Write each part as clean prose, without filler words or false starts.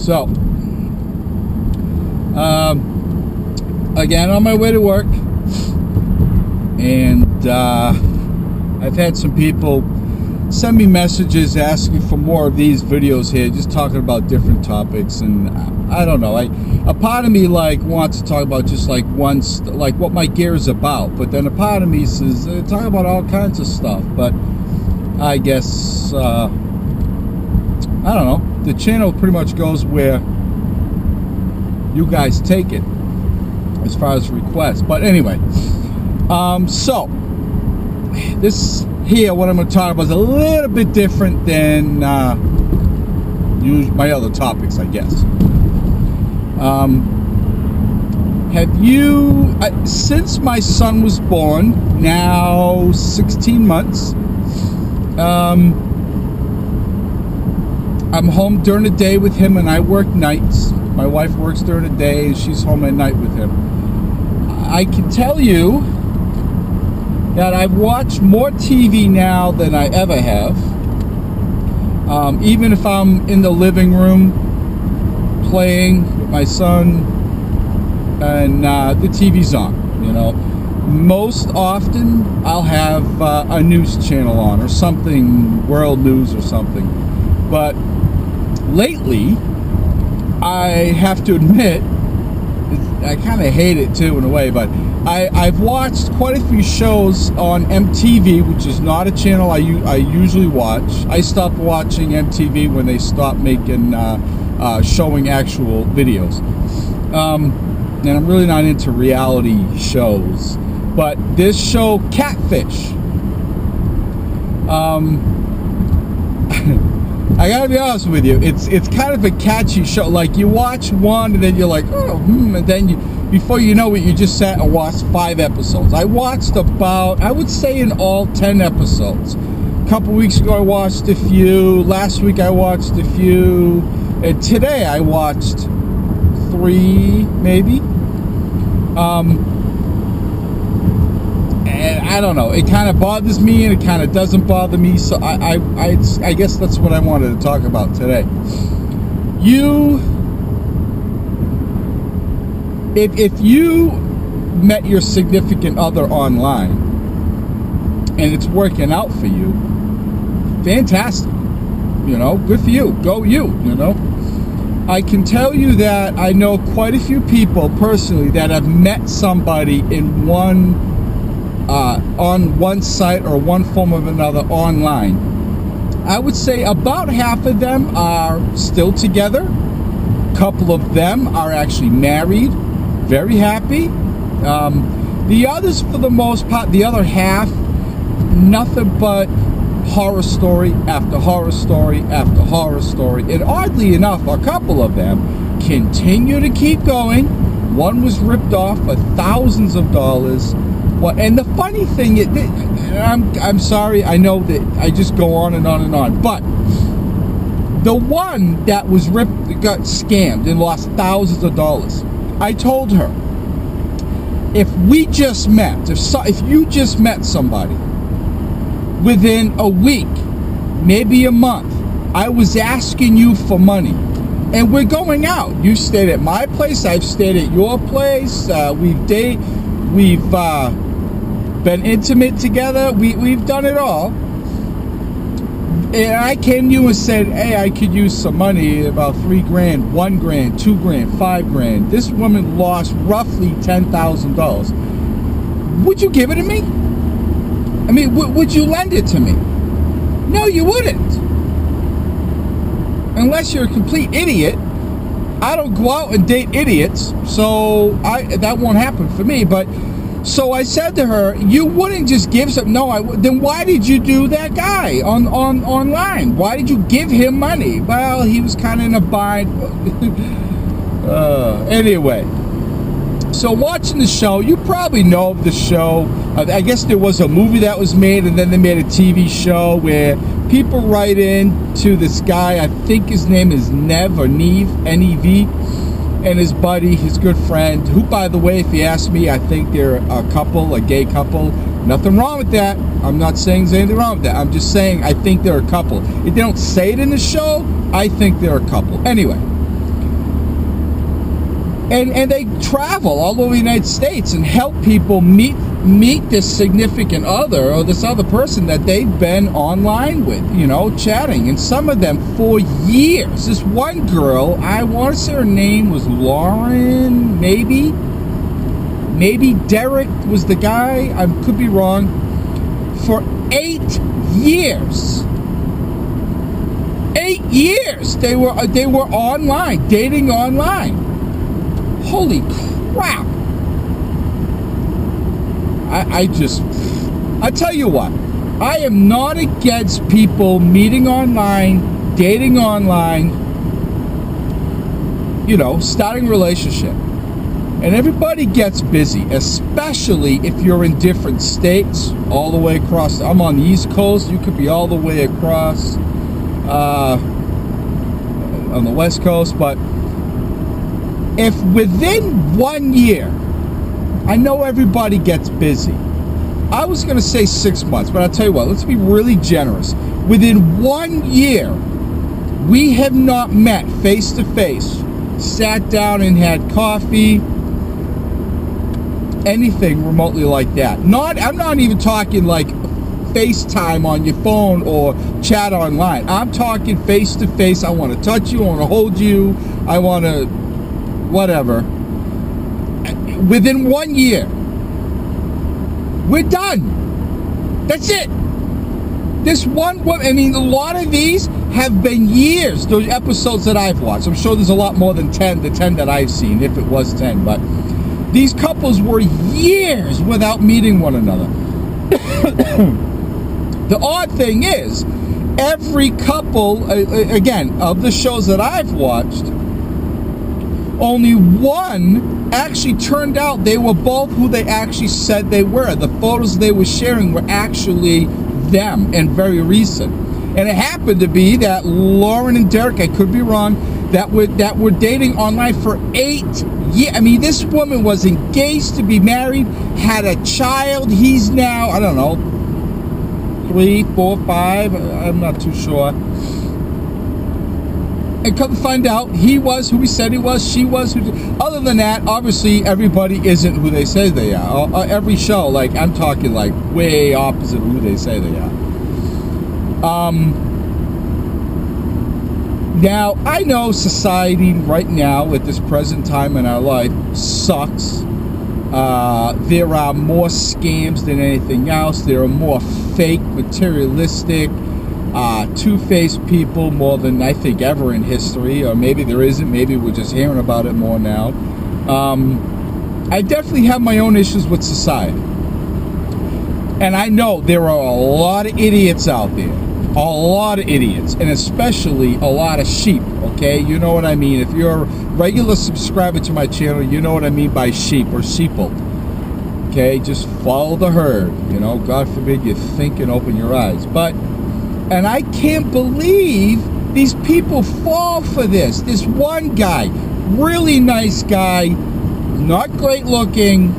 So, again, on my way to work, and I've had some people send me messages asking for more of these videos here, just talking about different topics, and I don't know. A part of me wants to talk about just like what my gear is about, but then a part of me says talk about all kinds of stuff. But I guess I don't know. The channel pretty much goes where you guys take it as far as requests. But anyway, so this here, what I'm going to talk about is a little bit different than my other topics, I guess. Have you, since my son was born, now 16 months, I'm home during the day with him, and I work nights. My wife works during the day, and she's home at night with him. I can tell you that I've watched more TV now than I ever have. Even if I'm in the living room playing with my son and the TV's on, you know. Most often I'll have a news channel on or something, world news or something. But lately, I have to admit, I kind of hate it too in a way, but I've watched quite a few shows on MTV, which is not a channel I usually watch. I stopped watching MTV when they stopped making showing actual videos. And I'm really not into reality shows, but this show, Catfish, I gotta be honest with you, it's kind of a catchy show. Like, you watch one and then you're like, and then before you know it, you just sat and watched 5 episodes. I watched about, I would say in all, 10 episodes. A couple weeks ago I watched a few, last week I watched a few, and today I watched 3 maybe. And I don't know, it kind of bothers me and it kind of doesn't bother me, so I guess that's what I wanted to talk about today. If you met your significant other online and it's working out for you, fantastic, you know, good for you, go you, you know. I can tell you that I know quite a few people personally that have met somebody in on one site or one form of another online. I would say about half of them are still together. A couple of them are actually married, very happy. The others, for the most part, the other half, nothing but horror story after horror story after horror story. And oddly enough, a couple of them continue to keep going. One was ripped off for thousands of dollars. Well, and the funny thing is, I'm sorry, I know that I just go on and on and on, but the one that was ripped, got scammed and lost thousands of dollars, I told her, if we just met, if you just met somebody within a week, maybe a month, I was asking you for money, and we're going out. You stayed at my place, I've stayed at your place, we've been intimate together, we've done it all, and I came to you and said, hey, I could use some money, about $3 grand, $1 grand, $2 grand, $5 grand. This woman lost roughly $10,000. Would you give it to me? I mean, would you lend it to me? No, you wouldn't. Unless you're a complete idiot. I don't go out and date idiots, so that won't happen for me. But so I said to her, you wouldn't just give some. No, then why did you do that guy online? Why did you give him money? Well, he was kind of in a bind. Anyway, so watching the show, you probably know of the show. I guess there was a movie that was made, and then they made a TV show where people write in to this guy. I think his name is Nev or Neve, N-E-V, and his buddy, his good friend, who, by the way, if you ask me, I think they're a couple, a gay couple. Nothing wrong with that. I'm not saying there's anything wrong with that. I'm just saying I think they're a couple. If they don't say it in the show, I think they're a couple. Anyway, And they travel all over the United States and help people meet this significant other or this other person that they've been online with, chatting. And some of them for years. This one girl, I want to say her name was Lauren, maybe Derek was the guy. I could be wrong. For 8 years. 8 years they were online, dating online. Holy crap. I tell you what, I am not against people meeting online, dating online, starting a relationship. And everybody gets busy, especially if you're in different states, all the way across. I'm on the East Coast, you could be all the way across on the West Coast, but if within 1 year, I know everybody gets busy. I was going to say 6 months, but I'll tell you what, let's be really generous. Within 1 year, we have not met face to face, sat down and had coffee, anything remotely like that. I'm not even talking like FaceTime on your phone or chat online. I'm talking face to face. I want to touch you, I want to hold you, I want to whatever. Within 1 year, we're done. That's it. This one woman, a lot of these have been years, those episodes that I've watched. I'm sure there's a lot more than 10, the 10 that I've seen, if it was 10, but these couples were years without meeting one another. The odd thing is, every couple, again, of the shows that I've watched, only one actually turned out they were both who they actually said they were. The photos they were sharing were actually them and very recent. And it happened to be that Lauren and Derek, I could be wrong, that were dating online for 8 years. This woman was engaged to be married, had a child. He's now, I don't know, 3, 4, 5, I'm not too sure. And come to find out, he was who he said he was, she was who... Other than that, obviously, everybody isn't who they say they are. Every show, like, I'm talking, like, way opposite of who they say they are. Now, I know society right now, at this present time in our life, sucks. There are more scams than anything else. There are more fake, materialistic, two-faced people more than I think ever in history, or maybe there isn't, maybe we're just hearing about it more now. I definitely have my own issues with society, and I know there are a lot of idiots out there, a lot of idiots, and especially a lot of sheep, okay? You know what I mean. If you're a regular subscriber to my channel, you know what I mean by sheep or sheeple. Okay, just follow the herd, God forbid you think and open your eyes. And I can't believe these people fall for this. This one guy, really nice guy, not great looking,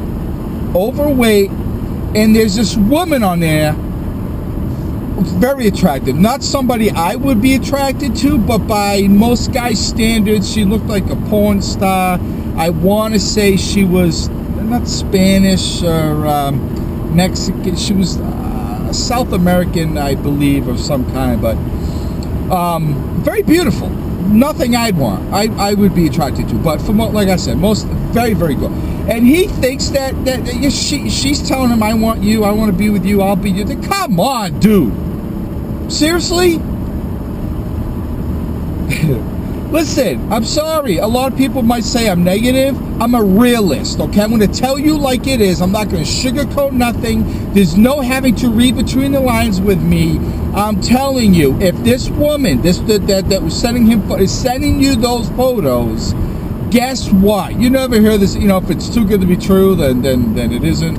overweight, and there's this woman on there, very attractive. Not somebody I would be attracted to, but by most guys' standards, she looked like a porn star. I want to say she was not Spanish or Mexican. She was South American, I believe, of some kind, but very beautiful. Nothing I'd want. I would be attracted to, but from what, like I said, most very, very good. And he thinks that she's telling him, I want you, I want to be with you, I'll be you. Come on, dude. Seriously? Listen, I'm sorry. A lot of people might say I'm negative. I'm a realist, okay? I'm going to tell you like it is. I'm not going to sugarcoat nothing. There's no having to read between the lines with me. I'm telling you, if this woman, that was sending him, is sending you those photos, guess what? You never hear this, if it's too good to be true, then it isn't,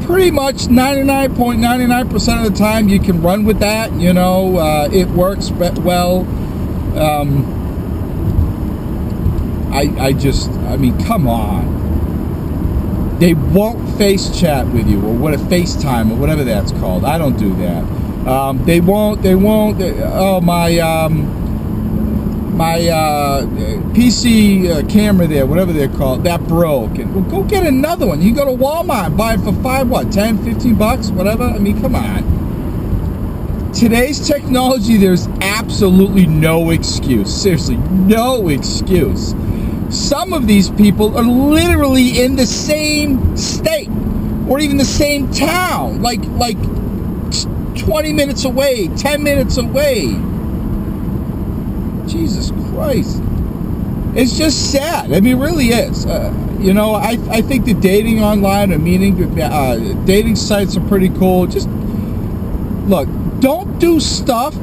Pretty much 99.99% of the time you can run with that, it works well. Come on. They won't face chat with you, or what a FaceTime, or whatever that's called. I don't do that. They won't. PC camera there, whatever they're called, that broke. And well, go get another one. You go to Walmart and buy it for $10-15, whatever. I mean, come on. Today's technology, there's absolutely no excuse. Seriously, no excuse. Some of these people are literally in the same state or even the same town, like 20 minutes away, 10 minutes away. Jesus Christ. It's just sad. I mean, it really is. I think the dating online or dating sites are pretty cool. Just, look, don't do stuff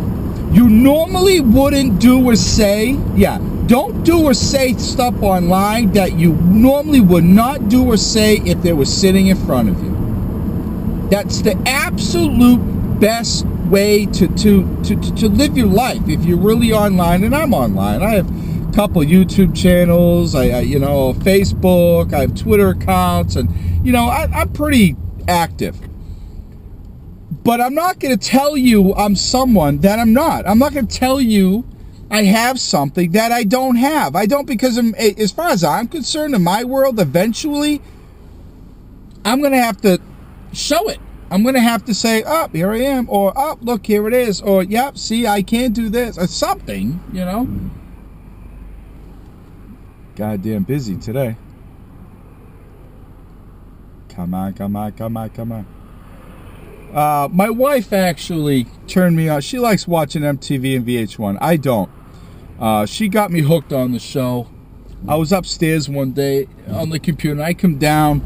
you normally wouldn't do or say. Yeah, don't do or say stuff online that you normally would not do or say if they were sitting in front of you. That's the absolute best way to live your life if you're really online. And I'm online. I have a couple YouTube channels. I Facebook. I have Twitter accounts, and I'm pretty active. But I'm not going to tell you I'm someone that I'm not. I'm not going to tell you I have something that I don't have. I don't, because as far as I'm concerned, in my world, eventually, I'm going to have to show it. I'm going to have to say, oh, here I am, or, oh, look, here it is, or, yep, see, I can't do this, or something, Goddamn busy today. Come on. My wife actually turned me on. She likes watching MTV and VH1. I don't. She got me hooked on the show. I was upstairs one day on the computer, and I come down,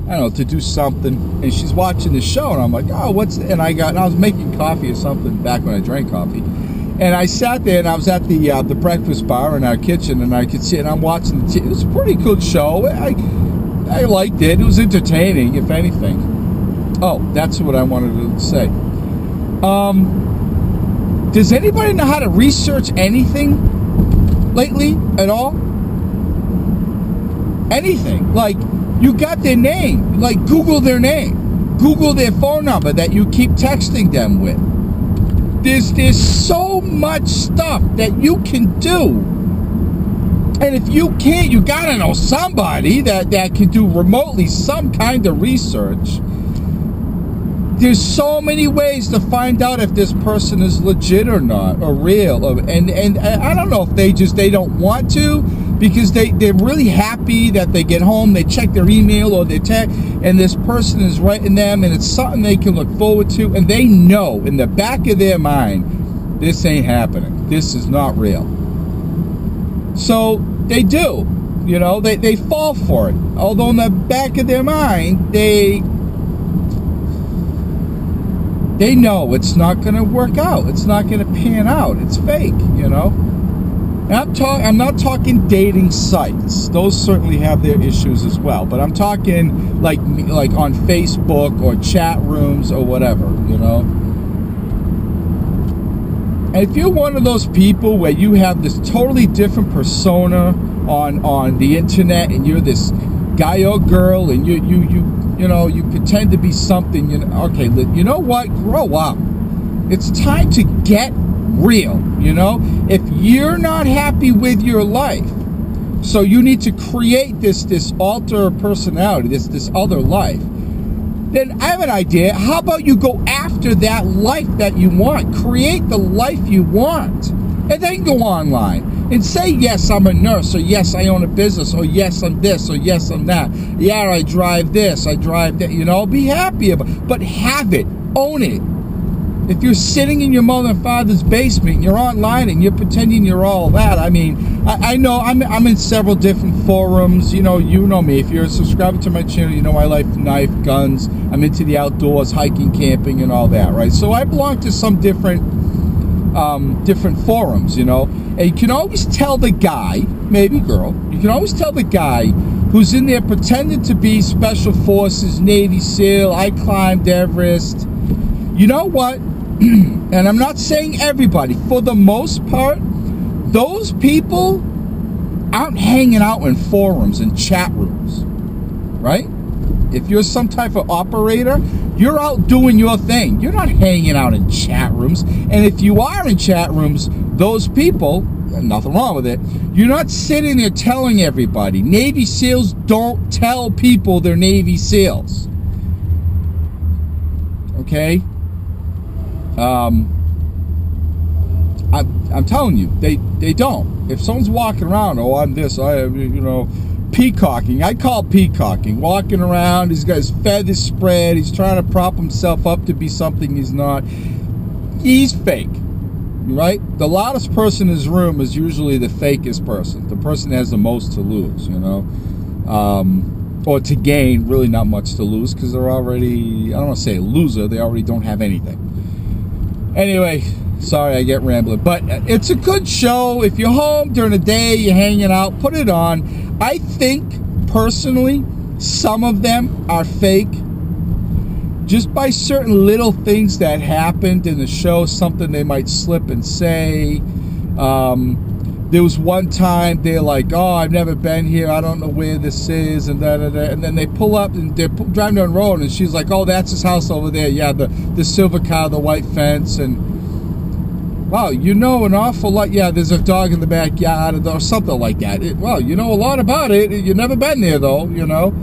I don't know, to do something, and she's watching the show, and I'm like, oh, what's that? And I was making coffee or something back when I drank coffee, and I sat there, and I was at the breakfast bar in our kitchen, and I could see, and I'm watching the TV. It was a pretty good show. I liked it. It was entertaining, if anything. Oh, that's what I wanted to say. Does anybody know how to research anything lately at all? Anything. Like, you got their name. Like, Google their name. Google their phone number that you keep texting them with. There's so much stuff that you can do. And if you can't, you gotta know somebody that can do remotely some kind of research. There's so many ways to find out if this person is legit or not, or real. And I don't know if they don't want to, because they're really happy that they get home, they check their email or their text, and this person is writing them, and it's something they can look forward to, and they know in the back of their mind, this ain't happening. This is not real. So they do. They fall for it. Although in the back of their mind, they know it's not going to work out. It's not going to pan out. It's fake, And I'm not talking dating sites. Those certainly have their issues as well. But I'm talking like on Facebook or chat rooms or whatever, And if you're one of those people where you have this totally different persona on the internet, and you're this guy or girl, and you pretend to be something, okay, you know what? Grow up. It's time to get real, If you're not happy with your life, so you need to create this alter personality, this other life, then I have an idea. How about you go after that life that you want? Create the life you want, and then go online and say, yes, I'm a nurse, or yes, I own a business, or yes, I'm this, or yes, I'm that. Yeah, I drive this, I drive that, be happy about it, but have it, own it. If you're sitting in your mother and father's basement, you're online and you're pretending you're all that. I mean, I know I'm in several different forums. You know me. If you're a subscriber to my channel, I like knife, guns. I'm into the outdoors, hiking, camping, and all that, right? So I belong to some different forums, And you can always tell the guy, maybe girl, you can always tell the guy who's in there pretending to be Special Forces, Navy SEAL, I climbed Everest. You know what? And I'm not saying everybody. For the most part, those people aren't hanging out in forums and chat rooms, right? If you're some type of operator, you're out doing your thing. You're not hanging out in chat rooms. And if you are in chat rooms, those people, nothing wrong with it. You're not sitting there telling everybody. Navy SEALs don't tell people they're Navy SEALs. Okay? I'm telling you, they don't. If someone's walking around, oh, I'm this, I am, you know, peacocking. I call it peacocking. Walking around, he's got his feathers spread, he's trying to prop himself up to be something he's not. He's fake, right? The loudest person in his room is usually the fakest person, the person that has the most to lose, you know, or to gain. Really not much to lose, because they're already, I don't want to say a loser, they already don't have anything. Anyway, sorry I get rambling, but it's a good show. If you're home during the day, you're hanging out, put it on. I think, personally, some of them are fake. Just by certain little things that happened in the show, something they might slip and say. There was one time they're like, oh, I've never been here, I don't know where this is, and and then they pull up and they're driving down the road, and she's like, oh, that's his house over there. Yeah, the silver car, the white fence, and wow, you know an awful lot. Yeah, there's a dog in the backyard or something like that. Well, you know a lot about it. You've never been there though, you know.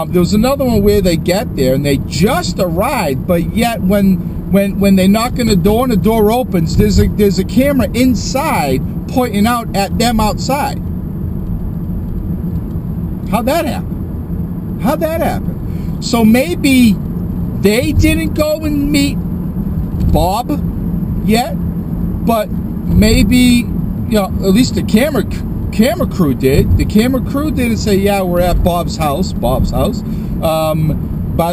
There was another one where they get there and they just arrived, but yet when they knock on the door and the door opens, there's a camera inside pointing out at them outside. How'd that happen? How'd that happen? So maybe they didn't go and meet Bob yet, but maybe, you know, at least the camera crew did. The camera crew didn't say, yeah, we're at Bob's house. By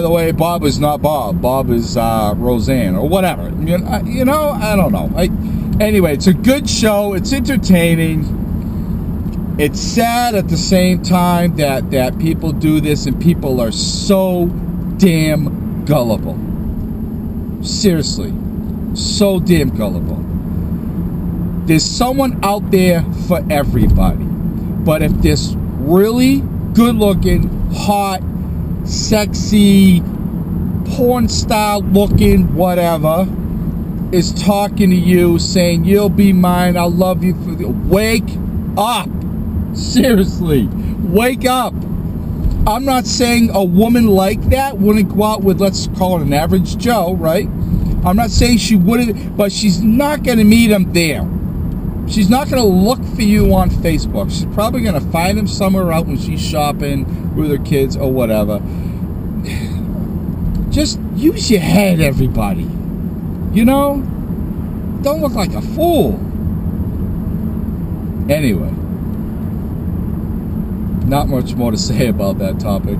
the way, Bob is not Bob. Bob is Roseanne or whatever. You know, I don't know. Anyway, it's a good show. It's entertaining. It's sad at the same time that people do this, and people are so damn gullible. Seriously, so damn gullible. There's someone out there for everybody. But if this really good-looking, hot, sexy, porn style looking whatever is talking to you, saying you'll be mine, I'll love you for the, wake up. Seriously, wake up. I'm not saying a woman like that wouldn't go out with, let's call it an average Joe, right? I'm not saying she wouldn't, but she's not going to meet him there. She's not going to look for you on Facebook. She's probably going to find him somewhere out when she's shopping with her kids or whatever. Just use your head, everybody. You know? Don't look like a fool. Anyway. Not much more to say about that topic.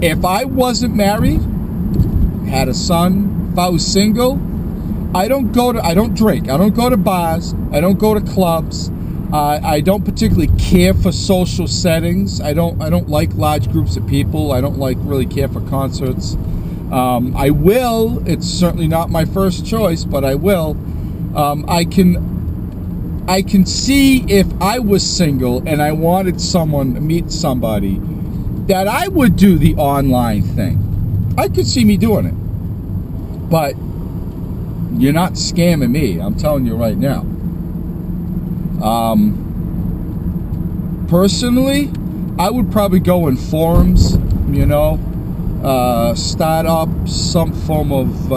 If I wasn't married, had a son, if I was single, I don't drink. I don't go to bars. I don't go to clubs. I don't particularly care for social settings. I don't like large groups of people. I don't really care for concerts. I will. It's certainly not my first choice, but I will. I can see if I was single and I wanted someone to meet somebody that I would do the online thing. I could see me doing it. But you're not scamming me, I'm telling you right now. Personally, I would probably go in forums, you know, start up some form of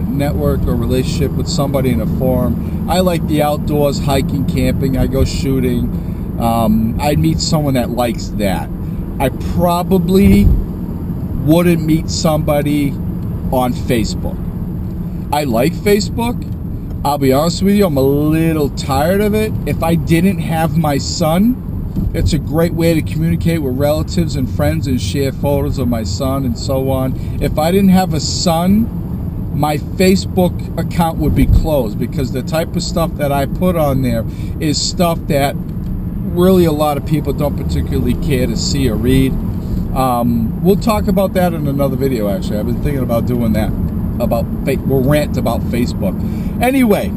network or relationship with somebody in a forum. I like the outdoors, hiking, camping, I go shooting. I'd meet someone that likes that. I probably wouldn't meet somebody on Facebook. I like Facebook. I'll be honest with you, I'm a little tired of it. If I didn't have my son, it's a great way to communicate with relatives and friends and share photos of my son and so on. If I didn't have a son, my Facebook account would be closed, because the type of stuff that I put on there is stuff that really a lot of people don't particularly care to see or read. We'll talk about that in another video, actually. I've been thinking about doing that. We'll rant about Facebook. Anyway,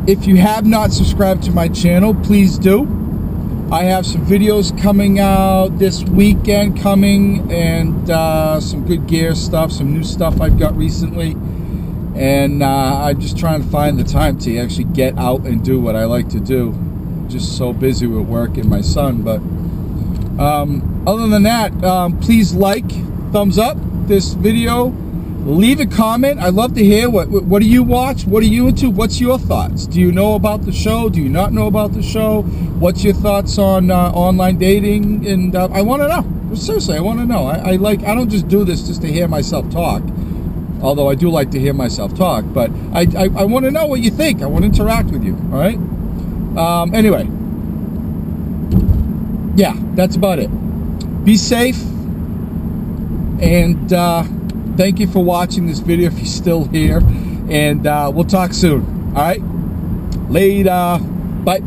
if you have not subscribed to my channel, please do. I have some videos coming out this weekend and some good gear stuff, some new stuff I've got recently. And I'm just trying to find the time to actually get out and do what I like to do. Just so busy with work and my son. But other than that, please thumbs up this video. Leave a comment. I'd love to hear what do you watch? What are you into? What's your thoughts? Do you know about the show? Do you not know about the show? What's your thoughts on online dating? And I want to know. Seriously, I want to know. I don't just do this just to hear myself talk. Although I do like to hear myself talk, but I want to know what you think. I want to interact with you. All right. Anyway, yeah, that's about it. Be safe, and thank you for watching this video if you're still here, and we'll talk soon. All right, later. Bye.